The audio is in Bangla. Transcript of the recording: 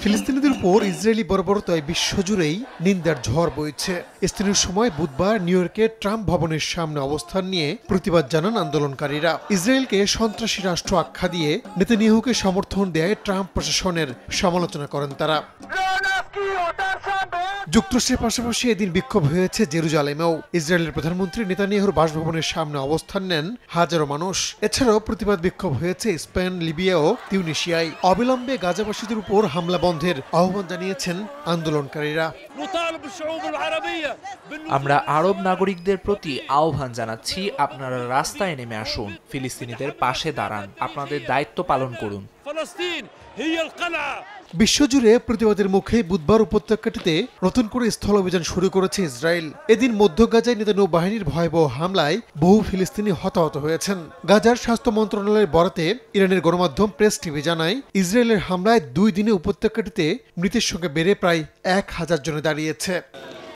ফিলিস্তিনিদের উপর ইসরায়েলি বর্বরতায় বিশ্বজুড়েই নিন্দার ঝড় বইছে। স্থানীয় সময় বুধবার নিউ ইয়র্কে ট্রাম্প ভবনের সামনে অবস্থান নিয়ে প্রতিবাদ জানান আন্দোলনকারীরা। ইসরায়েলকে সন্ত্রাসী রাষ্ট্র আখ্যা দিয়ে নেতানিয়াহুকে সমর্থন দেয় ট্রাম্প প্রশাসনের সমালোচনা করেন তারা। যুক্তরাষ্ট্রের পাশাপাশি এদিন বিক্ষোভ হয়েছে জেরুজালেমেও। ইসরায়েলের প্রধানমন্ত্রী নেতানিয়াহুর বাসভবনের সামনে অবস্থান নেন হাজারো মানুষ। এছাড়াও প্রতিবাদ বিক্ষোভ হয়েছে স্পেন, লিবিয়া ও তিউনিসিয়ায়। অবিলম্বে গাজাবাসীদের উপর হামলা বন্ধের আহ্বান জানিয়েছেন আন্দোলনকারীরা। আমরা আরব নাগরিকদের প্রতি আহ্বান জানাচ্ছি, আপনারা রাস্তায় নেমে আসুন, ফিলিস্তিনিদের পাশে দাঁড়ান, আপনাদের দায়িত্ব পালন করুন। বিশ্বজুড়ে প্রতিবাদের মুখে বুধবার উপত্যকাটিতে নতুন করে স্থল অভিযান শুরু করেছে ইসরায়েল। এদিন মধ্য গাজায় নেতানিয়াহু বাহিনীর ভয়াবহ হামলায় বহু ফিলিস্তিনি হতাহত হয়েছেন। গাজার স্বাস্থ্য মন্ত্রণালয়ের বরাতে ইরানের গণমাধ্যম প্রেস টিভি জানায়, ইসরায়েলের হামলায় 2 দিনে উপত্যকাটিতে মৃতের সংখ্যা বেড়ে প্রায় 1000 জনে দাঁড়িয়েছে।